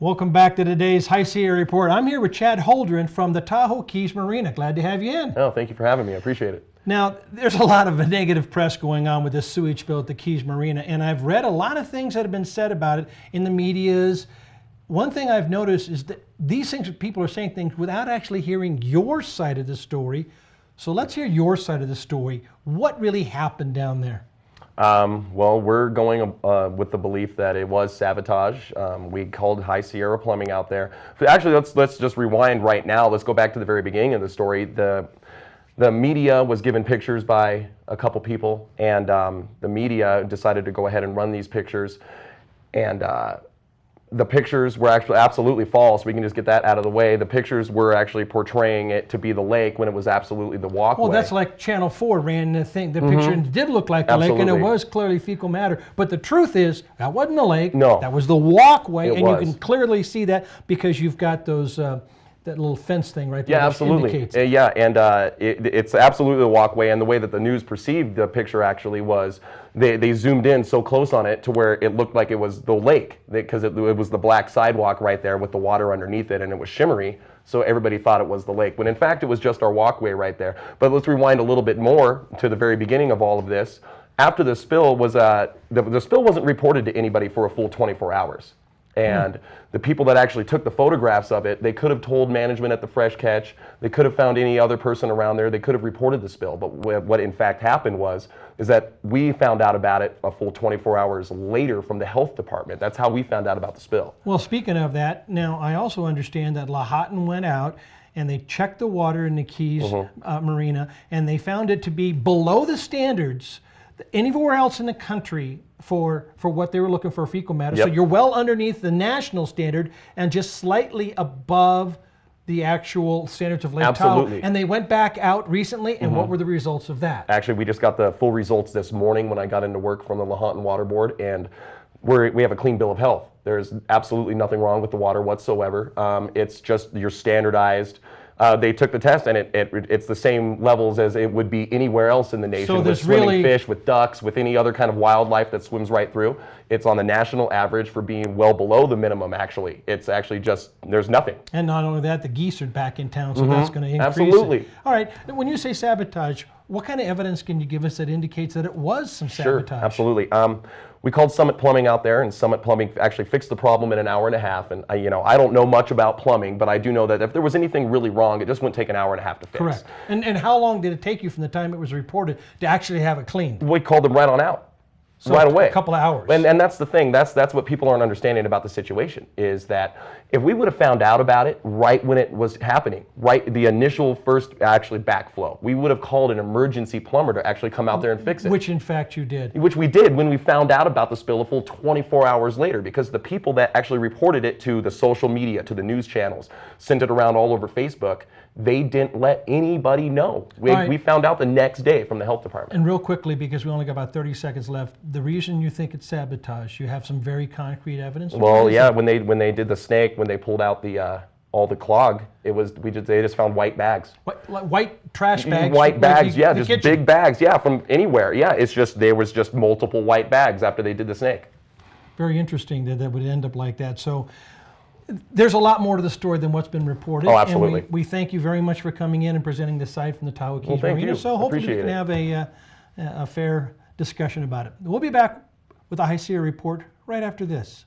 Welcome back to today's High Sierra Report. I'm here with Chad Holdren from the Tahoe Keys Marina. Glad to have you in. Oh, thank you for having me. I appreciate it. Now, there's a lot of negative press going on with this sewage spill at the Keys Marina, and I've read a lot of things that have been said about it in the medias. One thing I've noticed is that these things, people are saying things without actually hearing your side of the story. So let's hear your side of the story. What really happened down there? Well, we're going with the belief that it was sabotage. We called High Sierra Plumbing out there. But actually, let's just rewind right now. Let's go back to the very beginning of the story. The media was given pictures by a couple people, and the media decided to go ahead and run these pictures. And the pictures were actually absolutely false. We can just get that out of the way. The pictures were actually portraying it to be the lake when it was absolutely the walkway. Well, that's like Channel 4 ran the thing. The picture did look like the lake, and it was clearly fecal matter. But the truth is, that wasn't the lake. No. That was the walkway, and was. you can clearly see that because you've got those that little fence thing right there. Yeah, absolutely. Indicates. Yeah, and it's absolutely the walkway, and the way that the news perceived the picture actually was they zoomed in so close on it to where it looked like it was the lake, because it was the black sidewalk right there with the water underneath it, and it was shimmery, so everybody thought it was the lake, when in fact it was just our walkway right there. But let's rewind a little bit more to the very beginning of all of this. After the spill was, the spill wasn't reported to anybody for a full 24 hours. And the people that actually took the photographs of it, they could have told management at the Fresh Catch, they could have found any other person around there, they could have reported the spill. But what in fact happened is that we found out about it a full 24 hours later from the health department. That's how we found out about the spill. Well, speaking of that, now I also understand that Lahontan went out and they checked the water in the Keys Marina, and they found it to be below the standards anywhere else in the country for what they were looking for fecal matter. Yep. So you're well underneath the national standard and just slightly above the actual standards of Lake Absolutely. Tahoe. And they went back out recently, and what were the results of that? Actually, we just got the full results this morning when I got into work from the Lahontan Water Board, and we have a clean bill of health. There's absolutely nothing wrong with the water whatsoever. It's just your standardized. They took the test, and it's the same levels as it would be anywhere else in the nation, So with swimming fish, with ducks, with any other kind of wildlife that swims right through. It's on the national average for being well below the minimum, actually. It's actually just, there's nothing. And not only that, the geese are back in town, so that's going to increase Absolutely. it. All right, when you say sabotage, what kind of evidence can you give us that indicates that it was some sabotage? Sure, absolutely. We called Summit Plumbing out there, and Summit Plumbing actually fixed the problem in an hour and a half. And I don't know much about plumbing, but I do know that if there was anything really wrong, it just wouldn't take an hour and a half to fix. Correct. And how long did it take you from the time it was reported to actually have it cleaned? We called them right on out. So right away. A couple of hours. And that's the thing. That's what people aren't understanding about the situation, is that if we would have found out about it right when it was happening, right, the initial first actually backflow, we would have called an emergency plumber to actually come out there and fix it. Which in fact you did. Which we did when we found out about the spill a full 24 hours later, because the people that actually reported it to the social media, to the news channels, sent it around all over Facebook, they didn't let anybody know. We found out the next day from the health department. And real quickly, because we only got about 30 seconds left, the reason you think it's sabotage, you have some very concrete evidence? Well, yeah, when they did the snake, when they pulled out the all the clog, they just found white bags. White trash bags? White bags, yeah, just kitchen. big bags, yeah, from anywhere. Yeah, it's just, there was just multiple white bags after they did the snake. Very interesting that would end up like that. So there's a lot more to the story than what's been reported. Oh, absolutely. And we thank you very much for coming in and presenting this side from the Tahoe Keys Thank Marina. you. So hopefully we can have a fair discussion about it. We'll be back with the High Sierra Report right after this.